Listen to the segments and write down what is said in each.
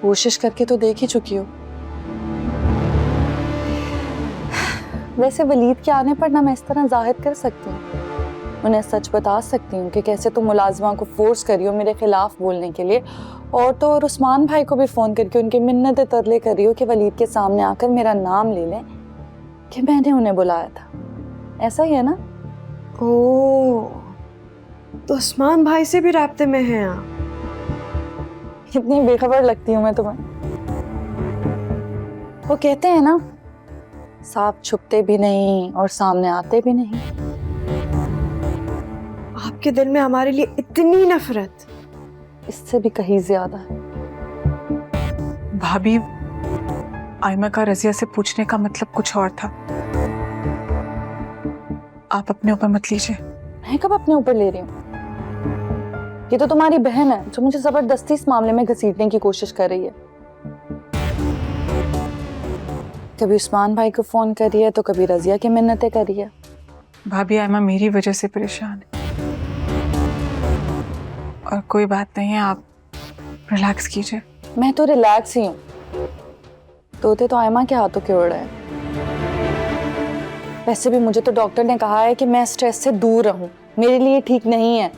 कोशिश करके तो देख ही चुकी हो। वैसे वलीद के आने पर ना मैं इस तरह जाहिर कर सकती हूँ, उन्हें सच बता सकती हूँ कि कैसे तुम मुलाजिमा को फोर्स करी हो मेरे खिलाफ बोलने के लिए, और तो और उस्मान भाई को भी फ़ोन करके उनकी मिन्नतें तरले कर रही हो कि वलीद के सामने आकर मेरा नाम ले लें कि मैंने उन्हें बुलाया था। ऐसा ही है ना? ओह, तो उस्मान भाई से भी राब्ते में हैं आप? इतनी बेखबर लगती हूँ मैं तुम्हें। वो कहते हैं ना, सांप छुपते भी नहीं और सामने आते भी नहीं। आपके दिल में हमारे लिए इतनी नफरत? इससे भी कहीं ज्यादा है। भाभी, आयमा का रजिया से पूछने का मतलब कुछ और था। आप अपने ऊपर मत लीजिए। मैं कब अपने ऊपर ले रही हूँ? ये तो तुम्हारी बहन है जो मुझे जबरदस्ती इस मामले में घसीटने की कोशिश कर रही है। कभी उस्मान भाई को फोन करी है तो कभी रजिया की मिन्नतें करी है। भाभी, आयमा मेरी वजह से परेशान है और कोई बात नहीं है, आप रिलैक्स कीजिए। मैं तो रिलैक्स ही हूँ, तोते तो आयमा के हाथों के उड़ रहे हैं। वैसे भी मुझे तो डॉक्टर ने कहा है कि मैं स्ट्रेस से दूर रहूं, मेरे लिए ठीक नहीं है।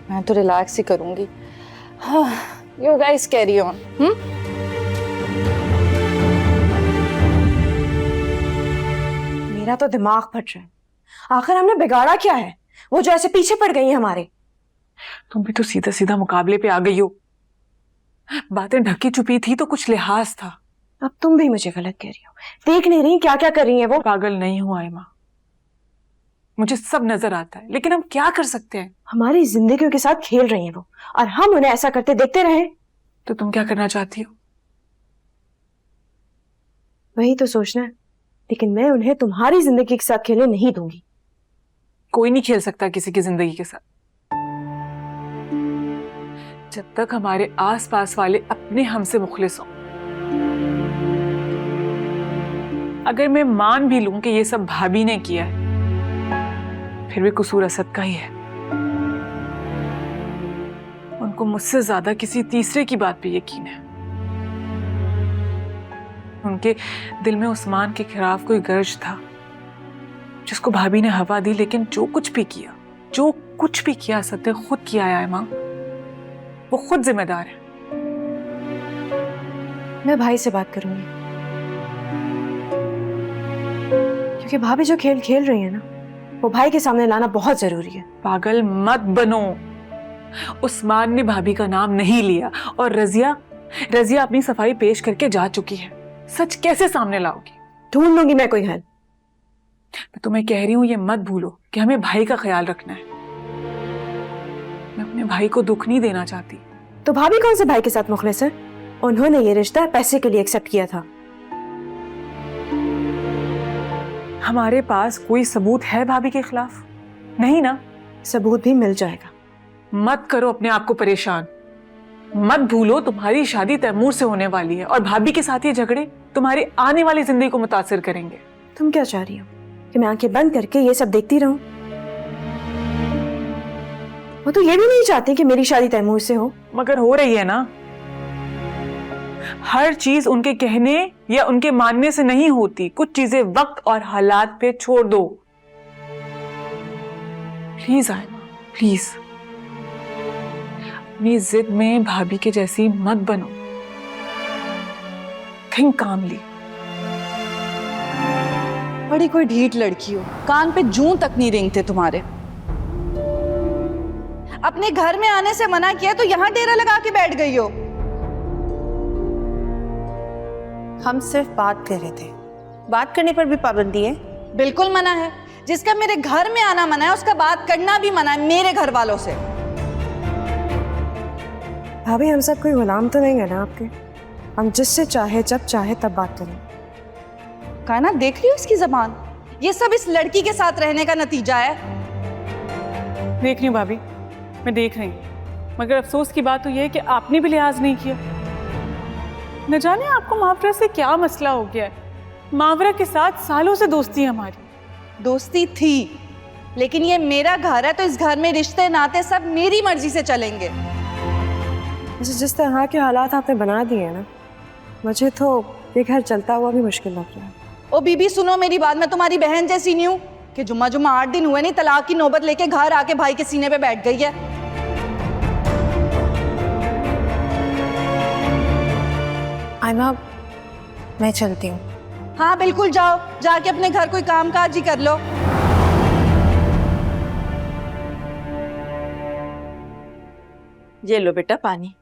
मैं तो रिलैक्स ही करूंगी। हाँ, यू गाइस कैरी ऑन। मेरा तो दिमाग फट रहा है। आखिर हमने बिगाड़ा क्या है, वो जो ऐसे पीछे पड़ गई है हमारे? तुम भी तो सीधा सीधा मुकाबले पे आ गई हो। बातें ढकी छुपी थी तो कुछ लिहाज था। अब तुम भी मुझे गलत कह रही हो। देख नहीं रही क्या क्या कर रही है वो? पागल नहीं हूं आयमा, मुझे सब नजर आता है, लेकिन हम क्या कर सकते हैं? हमारी जिंदगियों के साथ खेल रही है वो, और हम उन्हें ऐसा करते देखते रहे। तो तुम क्या करना चाहती हो? वही तो सोचना है, लेकिन मैं उन्हें तुम्हारी जिंदगी के साथ खेलने नहीं दूंगी। कोई नहीं खेल सकता किसी की जिंदगी के साथ जब तक हमारे आसपास वाले अपने हमसे मुखलिस हों। अगर मैं मान भी लूं कि ये सब भाभी ने किया है, फिर भी कसूर असद का ही है। उनको मुझसे ज्यादा किसी तीसरे की बात पे यकीन है। उनके दिल में उस्मान के खिलाफ कोई गर्ज था जिसको भाभी ने हवा दी, लेकिन जो कुछ भी किया असद ने खुद किया है आयमा। वो खुद जिम्मेदार है। मैं भाई से बात करूंगी, क्योंकि भाभी जो खेल खेल रही है ना, वो भाई के सामने लाना बहुत जरूरी है। पागल मत बनो। उस्मान ने भाभी का नाम नहीं लिया और रजिया अपनी सफाई पेश करके जा चुकी है। सच कैसे सामने लाओगी? ढूंढ लूंगी मैं कोई हल। मैं तुम्हें कह रही हूं, ये मत भूलो कि हमें भाई का ख्याल रखना है। मैं अपने भाई को दुख नहीं देना चाहती। तो भाभी कौन से भाई के साथ मुखलिस है? उन्होंने ये रिश्ता पैसे के लिए एक्सेप्ट किया था। हमारे पास कोई सबूत है भाभी के खिलाफ? नहीं ना? सबूत भी मिल जाएगा। मत करो अपने आप को परेशान। मत भूलो तुम्हारी शादी तैमूर से होने वाली है और भाभी के साथ ये झगड़े तुम्हारी आने वाली जिंदगी को मुतासिर करेंगे। तुम क्या चाह रही हो कि मैं आंखें बंद करके ये सब देखती रहूं? वो तो ये भी नहीं चाहती कि मेरी शादी तैमूर से हो। मगर हो रही है ना। हर चीज उनके कहने या उनके मानने से नहीं होती। कुछ चीजें वक्त और हालात पे छोड़ दो। प्लीज आयमा, प्लीज अपनी जिद में भाभी के जैसी मत बनो। थिंक कामली। बड़ी कोई ढीठ लड़की हो, कान पे जूं तक नहीं रेंगते तुम्हारे। अपने घर में आने से मना किया तो यहां डेरा लगा के बैठ गई हो। हम सिर्फ बात कर रहे थे, बात करने पर भी पाबंदी है? बिल्कुल मना है। जिसका मेरे घर में आना मना है उसका बात करना भी मना है मेरे घर वालों से। भाभी, हम सब कोई गुलाम तो नहीं है ना आपके? हम जिससे चाहे जब चाहे तब बात करें। कायना, देख रही हो इसकी जबान? ये सब इस लड़की के साथ रहने का नतीजा है। देख रही हूँ भाभी, मैं देख रही हूँ, मगर अफसोस की बात तो यह है कि आपने भी लिहाज नहीं किया। न जाने आपको मावरा से क्या मसला हो गया है। मावरा के साथ सालों से दोस्ती है हमारी। दोस्ती थी, लेकिन ये मेरा घर है तो इस घर में रिश्ते नाते सब मेरी मर्जी से चलेंगे। जिस तरह के हालात आपने बना दिए ना, मुझे तो ये घर चलता हुआ भी मुश्किल लग रहा है। ओ बीबी सुनो मेरी बात, मैं तुम्हारी बहन जैसी नहीं हूँ कि जुम्मा जुम्मा 8 दिन हुए नहीं तलाक की नौबत लेके घर आके भाई के सीने पे बैठ गई है। आयमा, मैं चलती हूँ। हाँ बिल्कुल जाओ, जाके अपने घर कोई काम काज ही कर लो। ये लो बेटा पानी।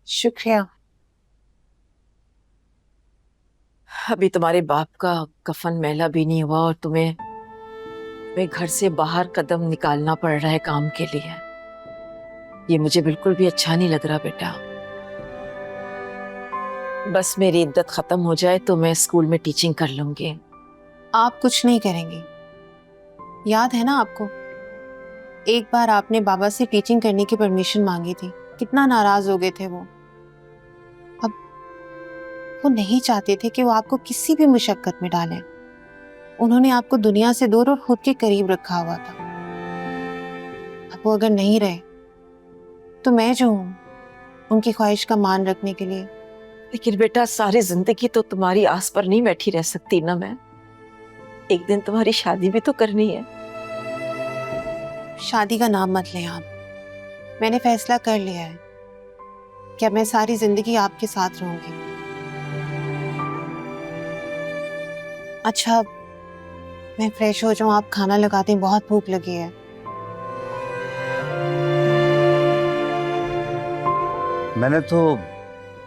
शुक्रिया। अभी तुम्हारे बाप का कफन मैला भी नहीं हुआ और तुम्हें घर से बाहर कदम निकालना पड़ रहा है काम के लिए। ये मुझे बिल्कुल भी अच्छा नहीं लग रहा बेटा। बस मेरी इद्दत खत्म हो जाए तो मैं स्कूल में टीचिंग कर लूंगी। आप कुछ नहीं करेंगी, याद है ना आपको? एक बार आपने बाबा से टीचिंग करने की परमिशन मांगी थी, कितना नाराज हो गए थे वो। अब वो नहीं चाहते थे कि वो आपको किसी भी मुशक्कत में डालें। उन्होंने आपको दुनिया से दूर और खुद के करीब रखा हुआ था। अब वो अगर नहीं रहे तो मैं जो हूं उनकी ख्वाहिश का मान रखने के लिए। लेकिन बेटा सारी जिंदगी तो तुम्हारी आस पर नहीं बैठी रह सकती ना मैं। एक दिन तुम्हारी शादी भी तो करनी है। शादी का नाम मत लें आप। मैंने फैसला कर लिया है कि अब मैं सारी जिंदगी आपके साथ रहूंगी। अच्छा, मैं फ्रेश हो जाऊं, आप खाना लगा दें, बहुत भूख लगी है। मैंने तो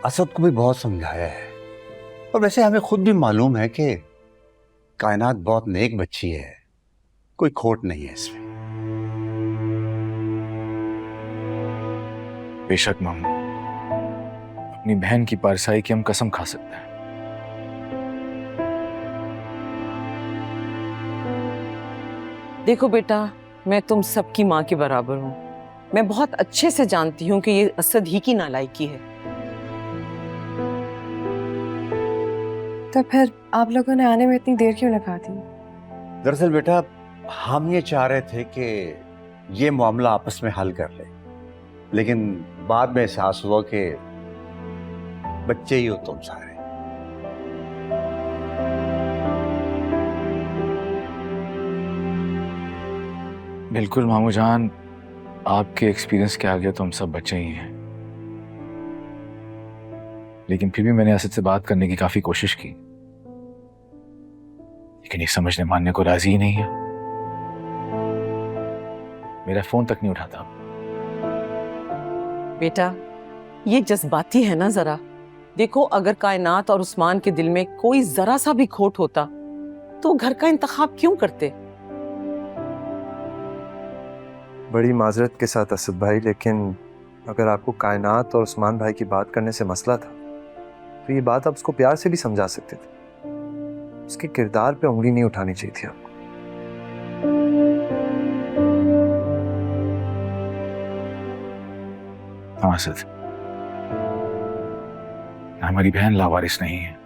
असद को भी बहुत समझाया है, और वैसे हमें खुद भी मालूम है कि कायनात बहुत नेक बच्ची है, कोई खोट नहीं है इसमें। बेशक मामू, अपनी बहन की पारसाई की हम कसम खा सकते हैं। देखो बेटा, मैं तुम सबकी माँ के बराबर हूँ। मैं बहुत अच्छे से जानती हूँ कि ये असद ही की नालायकी है। तो फिर आप लोगों ने आने में इतनी देर क्यों लगा दी? दरअसल बेटा, हम ये चाह रहे थे कि ये मामला आपस में हल कर ले, लेकिन बाद में एहसास हुआ कि बच्चे ही हो तुम सारे। बिल्कुल मामू जान, आपके एक्सपीरियंस के आगे तो हम सब बच्चे ही हैं। लेकिन फिर भी मैंने असद से बात करने की काफी कोशिश की, लेकिन ये समझने मानने को राजी ही नहीं है। मेरा फोन तक नहीं उठाता। बेटा, ये जज्बाती है ना जरा। देखो, अगर कायनात और उस्मान के दिल में कोई जरा सा भी खोट होता तो घर का इंतखाब क्यों करते? बड़ी माजरत के साथ असद भाई, लेकिन अगर आपको कायनात और उस्मान भाई की बात करने से मसला था तो ये बात आप उसको प्यार से भी समझा सकते थे। उसके किरदार पे उंगली नहीं उठानी चाहिए थी आपको। हाँ असद, हमारी बहन लावारिस नहीं है।